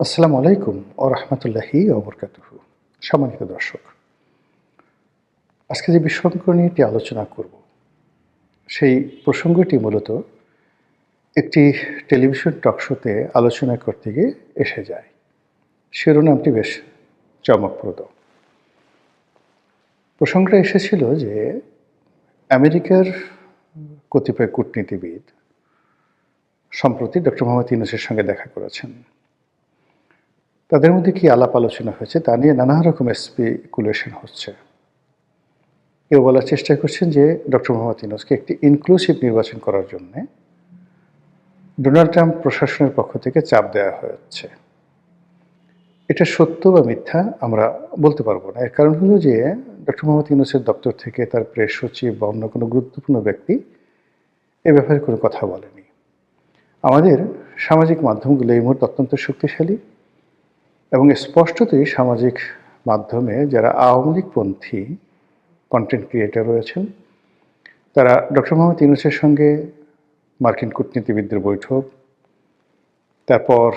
আসসালামু আলাইকুম ওয়া রাহমাতুল্লাহি ওয়া বারাকাতুহু। সম্মানিত দর্শক, আজকে যে বিষয়টি নিয়ে আলোচনা করব, সেই প্রসঙ্গটি মূলত একটি টেলিভিশন টক শোতে আলোচনা করতে গিয়ে এসে যায়। শিরোনামটি বেশ চমকপ্রদ। প্রসঙ্গটা এসেছিল যে আমেরিকার কতিপয় কূটনীতিবিদ সম্প্রতি ডক্টর মোহাম্মদ ইউনূসের সঙ্গে দেখা করেছেন। তাদের মধ্যে কি আলাপ আলোচনা হয়েছে তা নিয়ে নানা রকম স্পেকুলেশন হচ্ছে। কেউ বলার চেষ্টা করছেন যে ডক্টর মোহাম্মদ ইউনূসকে একটি ইনক্লুসিভ নির্বাচন করার জন্যে ডোনাল্ড ট্রাম্প প্রশাসনের পক্ষ থেকে চাপ দেওয়া হচ্ছে। এটা সত্য বা মিথ্যা আমরা বলতে পারবো না। এর কারণ হলো যে ডক্টর মোহাম্মদ ইউনূসের দপ্তর থেকে তার প্রেস সচিব বা অন্য কোনো গুরুত্বপূর্ণ ব্যক্তি এ ব্যাপারে কোনো কথা বলেনি। আমাদের সামাজিক মাধ্যমগুলো এই মুহূর্তে অত্যন্ত শক্তিশালী এবং স্পষ্টতই সামাজিক মাধ্যমে যারা আওয়ামী লীগপন্থী কন্টেন্ট ক্রিয়েটর রয়েছেন, তারা ডক্টর মোহাম্মদ ইউনূসের সঙ্গে মার্কিন কূটনীতিবিদদের বৈঠক, তারপর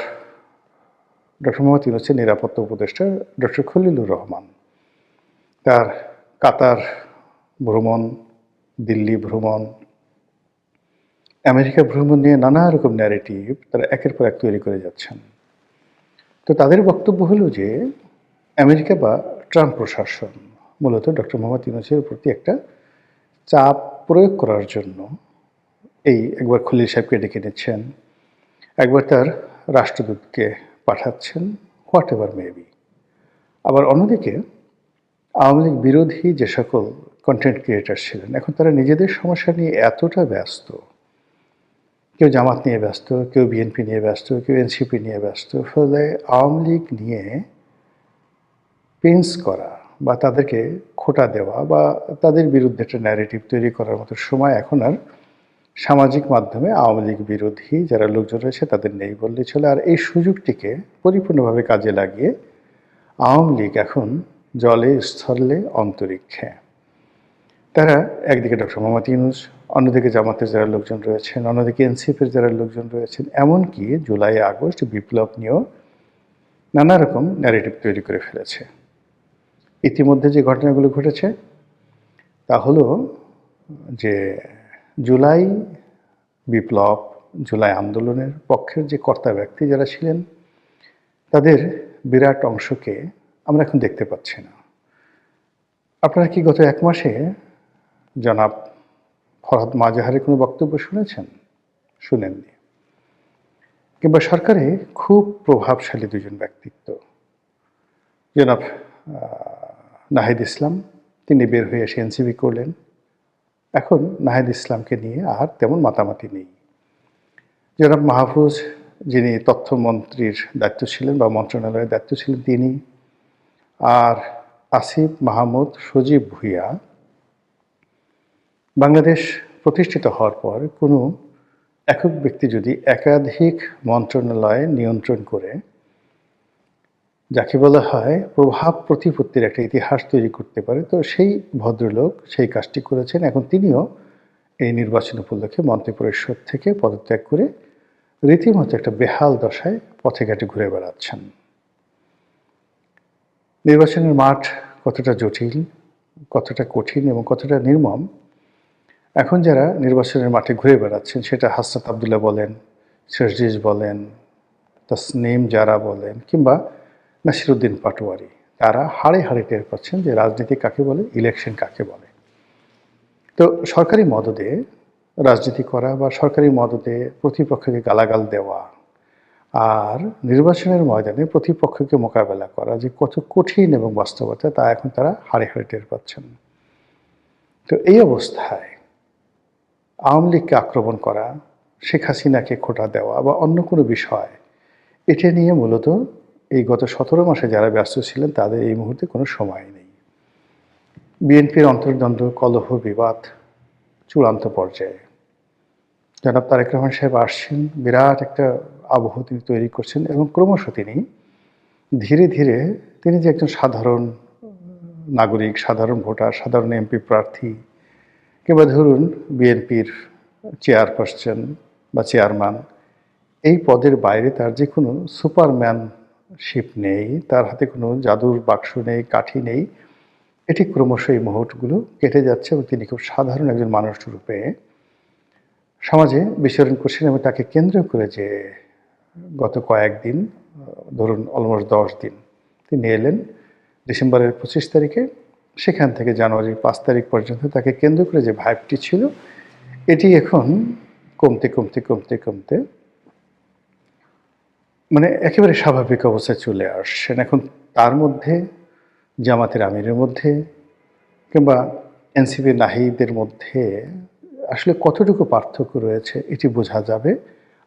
ডক্টর মোহাম্মদ ইউনূসের নিরাপত্তা উপদেষ্টা ডক্টর খলিলুর রহমান, তার কাতার ভ্রমণ, দিল্লি ভ্রমণ, আমেরিকা ভ্রমণ নিয়ে নানা রকম ন্যারেটিভ তারা একের পর এক তৈরি করে যাচ্ছেন। তো তাদের বক্তব্য হলো যে আমেরিকা বা ট্রাম্প প্রশাসন মূলত ডক্টর মোহাম্মদ ইউনূসের প্রতি একটা চাপ প্রয়োগ করার জন্য একবার খলিল সাহেবকে ডেকে নিচ্ছেন, একবার তার রাষ্ট্রদূতকে পাঠাচ্ছেন, হোয়াট এভার মেবি। আবার অন্যদিকে আওয়ামী লীগ বিরোধী যে সকল কন্টেন্ট ক্রিয়েটার ছিলেন, এখন তারা নিজেদের সমস্যা নিয়ে এতটা ব্যস্ত, কেউ জামাত নিয়ে ব্যস্ত, কেউ বিএনপি নিয়ে ব্যস্ত, কেউ এনসিপি নিয়ে ব্যস্ত, ফলে আওয়ামী লীগ নিয়ে পেন্স করা বা তাদেরকে খোঁটা দেওয়া বা তাদের বিরুদ্ধে একটা ন্যারেটিভ তৈরি করার মতো সময় এখন আর সামাজিক মাধ্যমে আওয়ামী লীগ বিরোধী যারা লোকজন রয়েছে তাদের নেই বললেই চলে। আর এই সুযোগটিকে পরিপূর্ণভাবে কাজে লাগিয়ে আওয়ামী লীগ এখন জলে, স্থলে, অন্তরিক্ষে। তারা একদিকে ডক্টর মোহাম্মদ ইউনূস, অন্যদিকে জামাতের যারা লোকজন রয়েছেন, অন্যদিকে এনসিপির যারা লোকজন রয়েছেন, এমনকি জুলাই আগস্ট বিপ্লব নিয়েও নানা রকম ন্যারেটিভ তৈরি করে ফেলেছে। ইতিমধ্যে যে ঘটনাগুলো ঘটেছে তা হলো যে জুলাই বিপ্লব, জুলাই আন্দোলনের পক্ষের যে কর্তা ব্যক্তি যারা ছিলেন, তাদের বিরাট অংশকে আমরা এখন দেখতে পাচ্ছি না। আপনারা কি গত ১ মাসে জনাব ফরহাদ মাজাহারের কোনো বক্তব্য শুনেছেন? শুনেননি। কিংবা সরকারে খুব প্রভাবশালী দুজন ব্যক্তিত্ব, জনাব নাহিদ ইসলাম, তিনি বের হয়ে এসে এনসিপি করলেন। এখন নাহিদ ইসলামকে নিয়ে আর তেমন মাতামাতি নেই। জনাব মাহফুজ, যিনি তথ্যমন্ত্রীর দায়িত্ব ছিলেন বা মন্ত্রণালয়ের দায়িত্ব ছিলেন তিনি, আর আসিফ মাহমুদ সজীব ভুঁইয়া, বাংলাদেশ প্রতিষ্ঠিত হওয়ার পর কোনো একক ব্যক্তি যদি একাধিক মন্ত্রণালয় নিয়ন্ত্রণ করে, যাকে বলা হয় প্রভাব প্রতিপত্তির একটা ইতিহাস তৈরি করতে পারে, তো সেই ভদ্রলোক সেই কাজটি করেছেন। এখন তিনিও এই নির্বাচন উপলক্ষে মন্ত্রিপরিষদ থেকে পদত্যাগ করে রীতিমতো একটা বেহাল দশায় পথে ঘাটে ঘুরে বেড়াচ্ছেন। নির্বাচনের মাঠ কতটা জটিল, কতটা কঠিন এবং কতটা নির্মম, এখন যারা নির্বাচনের মাঠে ঘুরে বেড়াচ্ছেন, সেটা হাসনাত আবদুল্লাহ বলেন, শেরজিজ বলেন, তাসনিম জারা বলেন, কিংবা নাসিরুদ্দিন পাটোয়ারি, তারা হাড়ে হাড়ে টের পাচ্ছেন যে রাজনীতি কাকে বলে, ইলেকশন কাকে বলে। তো সরকারি মদদে রাজনীতি করা বা সরকারি মদদে প্রতিপক্ষকে গালাগাল দেওয়া আর নির্বাচনের ময়দানে প্রতিপক্ষকে মোকাবেলা করা যে কত কঠিন এবং বাস্তবতা, তা এখন তারা হাড়ে হাড়ে টের পাচ্ছেন। তো এই অবস্থায় আওয়ামী লীগকে আক্রমণ করা, শেখ হাসিনাকে খোঁটা দেওয়া বা অন্য কোনো বিষয়, এটা নিয়ে মূলত এই গত ১৭ মাসে যারা ব্যস্ত ছিলেন তাদের এই মুহূর্তে কোনো সময় নেই। বিএনপির অন্তর্দ্বন্দ্ব, কলহ, বিবাদ চূড়ান্ত পর্যায়ে। জনাব তারেক রহমান সাহেব আসছেন, বিরাট একটা আবহ তিনি তৈরি করছেন এবং ক্রমশ তিনি ধীরে ধীরে তিনি যে একজন সাধারণ নাগরিক, সাধারণ ভোটার, সাধারণ এমপি প্রার্থী, কিংবা ধরুন বিএনপির চেয়ারপারসন বা চেয়ারম্যান, এই পদের বাইরে তার যে কোনো সুপারম্যান শিপ নেই, তার হাতে কোনো জাদুর বাক্স নেই, কাঠি নেই। এটি ক্রমশ এই মুহূর্তগুলো কেটে যাচ্ছে এবং তিনি খুব সাধারণ একজন মানুষ রূপে সমাজে বিচরণ করছেন এবং তাকে কেন্দ্র করে যে গত কয়েকদিন, ধরুন অলমোস্ট 10 দিন, তিনি এলেন ডিসেম্বরের 25 তারিখে। সেখান থেকে জানুয়ারির 5 তারিখ পর্যন্ত তাকে কেন্দ্র করে যে ভাইবটি ছিল, এটি এখন কমতে, কমতে, কমতে, কমতে মানে একেবারে স্বাভাবিক অবস্থায় চলে আসছেন। এখন তার মধ্যে, জামাতের আমিরের মধ্যে কিংবা এনসিপি নাহিদের মধ্যে আসলে কতটুকু পার্থক্য রয়েছে এটি বোঝা যাবে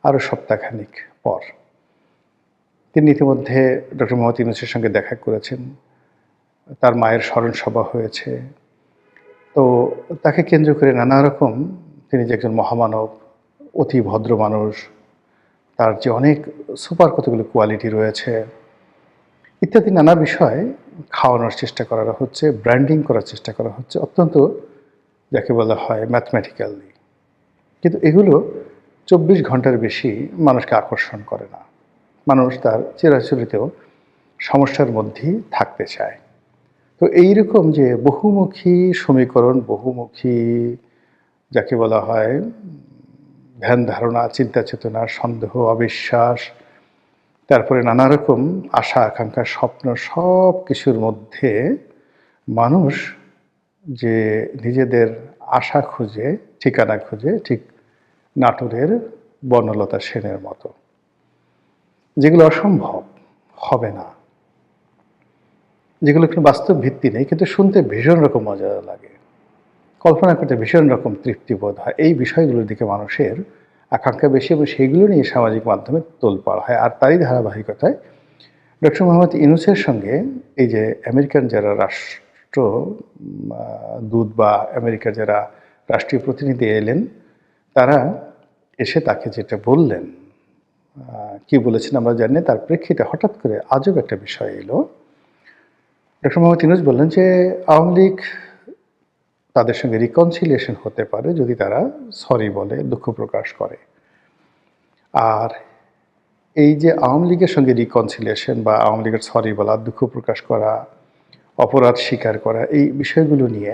আরও সপ্তাহখানিক পর। তিনি ইতিমধ্যে ডক্টর মোহাম্মদ ইউনূসের সঙ্গে দেখা করেছেন, তার মায়ের স্মরণ সভা হয়েছে। তো তাকে কেন্দ্র করে নানা রকম, তিনি যে একজন মহামানব, অতি ভদ্র মানুষ, তার যে অনেক সুপার কতগুলো কোয়ালিটি রয়েছে ইত্যাদি নানা বিষয় খাওয়ানোর চেষ্টা করা হচ্ছে, ব্র্যান্ডিং করার চেষ্টা করা হচ্ছে অত্যন্ত, যাকে বলা হয় ম্যাথমেটিক্যালি। কিন্তু এগুলো 24 ঘন্টার বেশি মানুষকে আকর্ষণ করে না। মানুষ তার চিরাচরিত সমস্যার মধ্যেই থাকতে চায়। তো এইরকম যে বহুমুখী সমীকরণ, বহুমুখী যাকে বলা হয় ধ্যান ধারণা, চিন্তা চেতনা, সন্দেহ, অবিশ্বাস, তারপরে নানা রকম আশা আকাঙ্ক্ষা, স্বপ্ন, সব কিছুর মধ্যে মানুষ যে নিজেদের আশা খুঁজে, ঠিকানা খুঁজে, ঠিক নাটোরের বনলতা সেনের মতো, যেগুলো অসম্ভব, হবে না, যেগুলো কোনো বাস্তব ভিত্তি নেই, কিন্তু শুনতে ভীষণ রকম মজা লাগে, কল্পনা করতে ভীষণ রকম তৃপ্তিবোধ হয়। এই বিষয়গুলোর দিকে মানুষের আকাঙ্ক্ষা বেশি এবং সেইগুলো নিয়ে সামাজিক মাধ্যমে তোলপাড় হয়। আর তারই ধারাবাহিকতায় ডক্টর মোহাম্মদ ইউনূসের সঙ্গে এই যে আমেরিকান যারা রাষ্ট্র দূত বা আমেরিকার যারা রাষ্ট্রীয় প্রতিনিধি এলেন, তারা এসে তাকে যেটা বললেন, কি বলেছেন আমরা জানি না, তার প্রেক্ষিতে হঠাৎ করে আজব একটা বিষয় এলো। ডক্টর মোহাম্মদ ইউনূস বললেন যে আওয়ামী লীগ তাদের সঙ্গে রিকনসিলিয়েশন হতে পারে যদি তারা সরি বলে, দুঃখ প্রকাশ করে। আর এই যে আওয়ামী লীগের সঙ্গে রিকনসিলিয়েশন বা আওয়ামী লীগের সরি বলা, দুঃখ প্রকাশ করা, অপরাধ স্বীকার করা, এই বিষয়গুলো নিয়ে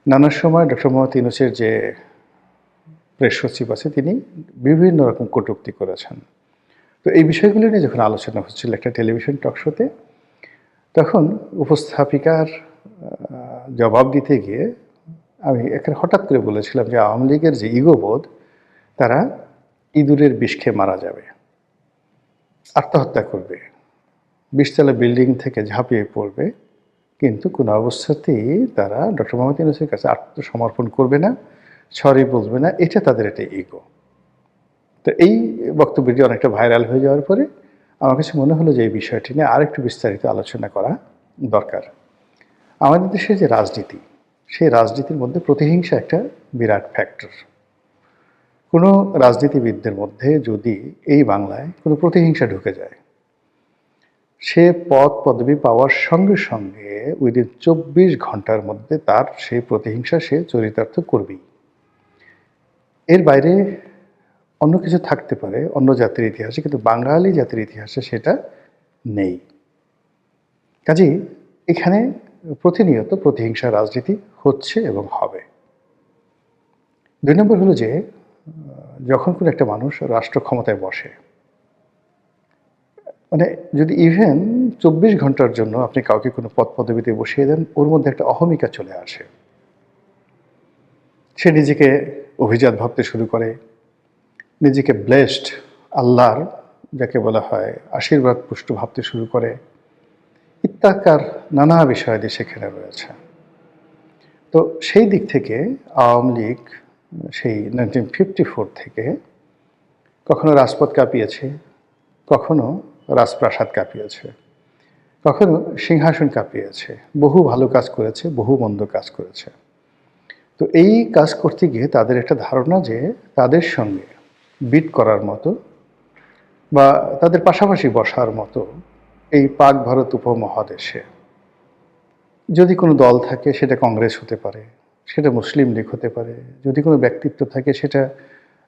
নানা সময় ডক্টর মোহাম্মদ ইউনূসের যে প্রেস সচিব আছে তিনি বিভিন্ন রকম কটূক্তি করেছেন। তো এই বিষয়গুলো নিয়ে যখন আলোচনা হচ্ছিল একটা টেলিভিশন টক শোতে, তখন উপস্থাপিকার জবাব দিতে গিয়ে আমি এখানে হঠাৎ করে বলেছিলাম যে আওয়ামী লীগের যে ইগোবোধ, তারা ইঁদুরের বিষ খেয়ে মারা যাবে, আত্মহত্যা করবে, 20 তলা বিল্ডিং থেকে ঝাঁপিয়ে পড়বে, কিন্তু কোনো অবস্থাতেই তারা ডক্টর মোহাম্মদ ইউনূসের কাছে আত্মসমর্পণ করবে না, সরি বলবে না। এটা তাদের একটা ইগো। তো এই বক্তব্যটি অনেকটা ভাইরাল হয়ে যাওয়ার পরে আমার কাছে মনে হলো যে এই বিষয়টি নিয়ে আরেকটু বিস্তারিত আলোচনা করা দরকার। আমাদের দেশের যে রাজনীতি, সেই রাজনীতির মধ্যে প্রতিহিংসা একটা বিরাট ফ্যাক্টর। কোনো রাজনীতিবিদদের মধ্যে যদি এই বাংলায় কোনো প্রতিহিংসা ঢুকে যায়, সে পদ পদবি পাওয়ার সঙ্গে সঙ্গে উইদিন 24 ঘন্টার মধ্যে তার সেই প্রতিহিংসা সে চরিতার্থ করবেই। এর বাইরে অন্য কিছু থাকতে পারে অন্য জাতির ইতিহাসে, কিন্তু বাঙালি জাতির ইতিহাসে সেটা নেই। কাজেই এখানে প্রতিনিয়ত প্রতিহিংসা রাজনীতি হচ্ছে এবং হবে। 2 নম্বর হলো যে যখন কোনো একটা মানুষ রাষ্ট্র ক্ষমতায় বসে, মানে যদি ইভেন 24 ঘন্টার জন্য আপনি কাউকে কোনো পদ পদবিতে বসিয়ে দেন, ওর মধ্যে একটা অহমিকা চলে আসে। সে নিজেকে অভিজাত ভাবতে শুরু করে, নিজেকে ব্লেসড, আল্লাহর যাকে বলা হয় আশীর্বাদ পুষ্ট ভাবতে শুরু করে, ইত্যাকার নানা বিষয়াদি সেখানে রয়েছে। তো সেই দিক থেকে আওয়ামী লীগ সেই 1954 থেকে কখনো রাজপথ কাঁপিয়েছে, কখনো রাজপ্রাসাদ কাঁপিয়েছে, কখনো সিংহাসন কাঁপিয়েছে, বহু ভালো কাজ করেছে, বহু মন্দ কাজ করেছে। তো এই কাজ করতে গিয়ে তাদের একটা ধারণা যে তাদের সঙ্গে বিট করার মতো বা তাদের পাশাপাশি বসার মতো এই পাক ভারত উপমহাদেশে যদি কোনো দল থাকে, সেটা কংগ্রেস হতে পারে, সেটা মুসলিম লীগ হতে পারে, যদি কোনো ব্যক্তিত্ব থাকে সেটা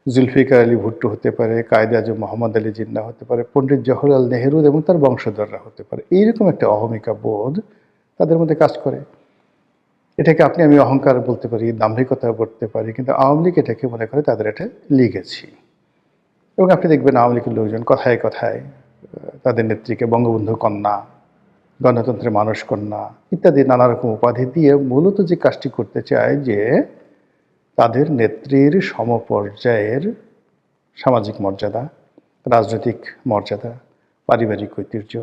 জুলফিকার আলী ভুট্টো হতে পারে, কায়েদে আজম মোহাম্মদ আলী জিন্নাহ হতে পারে, পণ্ডিত জওহরলাল নেহেরু এবং তার বংশধররা হতে পারে। এইরকম একটা অহমিকা বোধ তাদের মধ্যে কাজ করে। এটাকে আপনি আমি অহংকার বলতে পারি, দাম্ভিকতা বলতে পারি, কিন্তু আওয়ামী লীগ এটাকে মনে করে তাদের এটা লিগেছি। এবং আপনি দেখবেন আওয়ামী লীগের লোকজন কথায় কথায় তাদের নেত্রীকে বঙ্গবন্ধু কন্যা, গণতন্ত্রের মানুষ কন্যা ইত্যাদি নানা রকম উপাধি দিয়ে মূলত যে কাজটি করতে চায় যে তাদের নেত্রীর সমপর্যায়ের সামাজিক মর্যাদা, রাজনৈতিক মর্যাদা, পারিবারিক ঐতিহ্য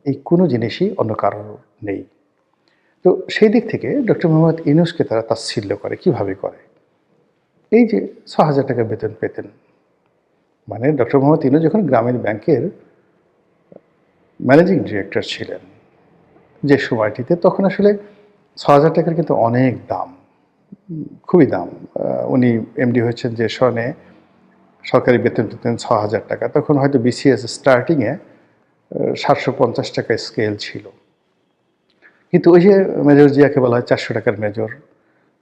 এই কোনো জিনিসই অন্য কারোর নেই। তো সেই দিক থেকে ডক্টর মোহাম্মদ ইউনূসকে তারা তাচ্ছিল্য করে। কিভাবে করে? এই যে ৬,০০০ টাকা বেতন পেতেন, মানে ডক্টর মোহাম্মদ ইউনূস যখন গ্রামীণ ব্যাংকের ম্যানেজিং ডিরেক্টর ছিলেন যে সময়টিতে, তখন আসলে ৬,০০০ টাকার কিন্তু অনেক দাম, খুবই দাম। উনি এমডি হয়েছেন যে সনে সরকারি বেতন পেতেন ৬,০০০ টাকা। তখন হয়তো বিসিএস স্টার্টিংয়ে ৭৫০ টাকা স্কেল ছিল। কিন্তু ওই যে মেজর জিয়াকে বলা হয় ৪০০ টাকার মেজর।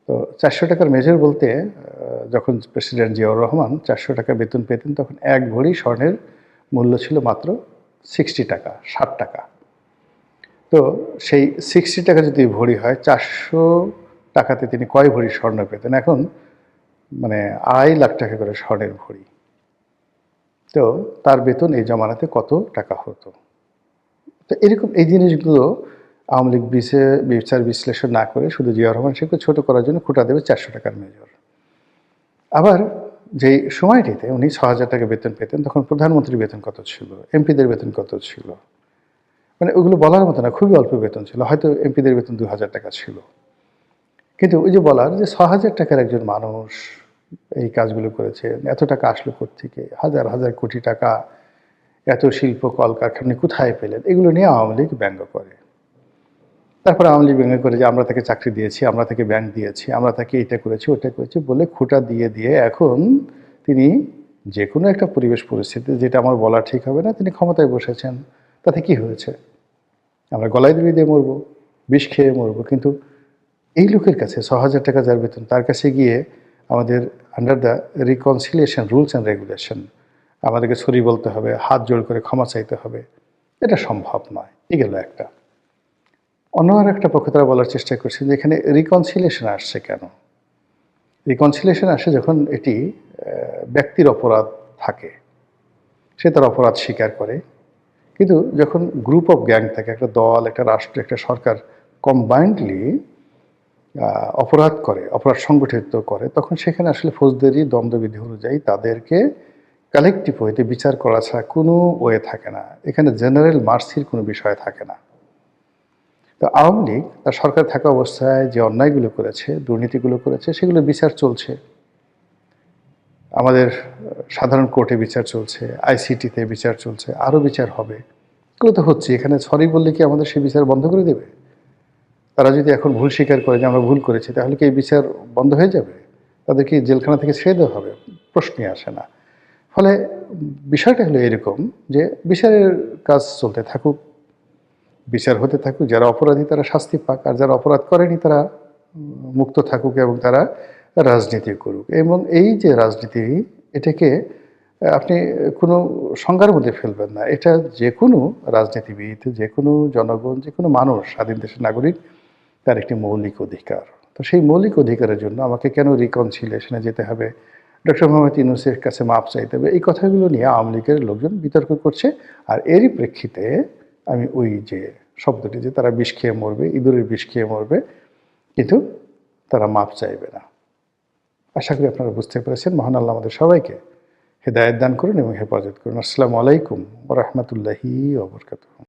তো ৪০০ টাকার মেজর বলতে যখন প্রেসিডেন্ট জিয়াউর রহমান ৪০০ টাকা বেতন পেতেন, তখন ১ ভরি স্বর্ণের মূল্য ছিল মাত্র ৬০ টাকা, ৬০ টাকা। তো সেই ৬০ টাকা যদি ভরি হয়, ৪০০ টাকাতে তিনি কয় ভরি স্বর্ণ পেতেন? এখন মানে ২.৫ লাখ টাকা করে স্বর্ণের ভরি। তো তার বেতন এই জমানাতে কত টাকা হতো? তো এরকম এই জিনিসগুলো আওয়ামী লীগ বিচার বিশ্লেষণ না করে শুধু জিয়াউর রহমান শেখকে ছোট করার জন্য খোঁটা দেবে ৪০০ টাকার মেজর। আবার যেই সময়টিতে উনি ৬,০০০ টাকা বেতন পেতেন, তখন প্রধানমন্ত্রীর বেতন কত ছিল, এমপিদের বেতন কত ছিল, মানে ওগুলো বলার মতো না, খুবই অল্প বেতন ছিল। হয়তো এমপিদের বেতন ২,০০০ টাকা ছিল। কিন্তু ওই যে বলার যে ৬,০০০ টাকার একজন মানুষ এই কাজগুলো করেছেন, এত টাকা আসলো কোত্থেকে, হাজার হাজার কোটি টাকা, এত শিল্প কলকারখানা কোথায় পেলেন, এগুলো নিয়ে আওয়ামী লীগ ব্যঙ্গ করে। তারপরে আওয়ামী লীগ ব্যঙ্গ করে যে আমরা তাকে চাকরি দিয়েছি, আমরা তাকে ব্যাংক দিয়েছি, আমরা তাকে এটা করেছি ওটা করেছি বলে খোঁটা দিয়ে দিয়ে এখন তিনি যে কোনো একটা পরিবেশ পরিস্থিতি, যেটা আমার বলা ঠিক হবে না, তিনি ক্ষমতায় বসেছেন। তাতে কি হয়েছে? আমরা গলায় দড়ি দিয়ে মরবো, বিষ খেয়ে মরবো। কিন্তু এই লোকের কাছে ৬,০০০ টাকা যার বেতন, তার কাছে গিয়ে আমাদের under the reconciliation rules and regulation আমাদেরকে সরি বলতে হবে, হাত জোড় করে ক্ষমা চাইতে হবে, এটা সম্ভব নয়। এই গেল একটা। অন্য আর একটা পক্ষে তারা বলার চেষ্টা করছে যে এখানে রিকনসিলিয়েশন আসছে কেন? রিকনসিলিয়েশন আসে যখন এটি ব্যক্তির অপরাধ থাকে, সে তার অপরাধ স্বীকার করে। কিন্তু যখন গ্রুপ অফ গ্যাং থাকে, একটা দল, একটা রাষ্ট্র, একটা সরকার কম্বাইন্ডলি অপরাধ করে, অপরাধ সংগঠিত করে, তখন সেখানে আসলে ফৌজদারি দণ্ডবিধি অনুযায়ী তাদেরকে কালেকটিভ ওয়েতে বিচার করা ছাড়া কোনো ওয়ে থাকে না। এখানে জেনারেল মার্সির কোনো বিষয় থাকে না। তো আওয়ামী লীগ তার সরকার থাকা অবস্থায় যে অন্যায়গুলো করেছে, দুর্নীতিগুলো করেছে, সেগুলো বিচার চলছে। আমাদের সাধারণ কোর্টে বিচার চলছে, আইসিটিতে বিচার চলছে, আরও বিচার হবে। এগুলো তো হচ্ছে। এখানে সরি বললে কি আমাদের সেই বিচার বন্ধ করে দেবে? তারা যদি এখন ভুল স্বীকার করে যে আমরা ভুল করেছি, তাহলে কি এই বিচার বন্ধ হয়ে যাবে? তাদেরকে জেলখানা থেকে ছেড়ে দেওয়া হবে? প্রশ্নই আসে না। ফলে বিষয়টা হলো এরকম যে বিচারের কাজ চলতে থাকুক, বিচার হতে থাকুক, যারা অপরাধী তারা শাস্তি পাক, আর যারা অপরাধ করেনি তারা মুক্ত থাকুক এবং তারা রাজনীতি করুক। এবং এই যে রাজনীতি, এটাকে আপনি কোনো সংজ্ঞার মধ্যে ফেলবেন না। এটা যে কোনো রাজনীতিবিদ, যে কোনো জনগণ, যে কোনো মানুষ, স্বাধীন দেশের নাগরিক, তার একটি মৌলিক অধিকার। তো সেই মৌলিক অধিকারের জন্য আমাকে কেন রিকনসিলিয়েশনে যেতে হবে, ডক্টর মোহাম্মদ ইউনূসের কাছে মাপ চাইতে হবে, এই কথাগুলো নিয়ে আওয়ামী লীগের লোকজন বিতর্ক করছে। আর এরই প্রেক্ষিতে আমি ওই যে শব্দটি, যে তারা বিষ খেয়ে মরবে, ইঁদুরের বিষ খেয়ে মরবে, কিন্তু তারা মাপ চাইবে না। আশা করি আপনারা বুঝতে পেরেছেন। মহান আল্লাহ আমাদের সবাইকে হেদায়েত দান করুন এবং হেফাজত করুন। আসসালামু আলাইকুম ওয়া রাহমাতুল্লাহি ওয়া বারাকাতুহু।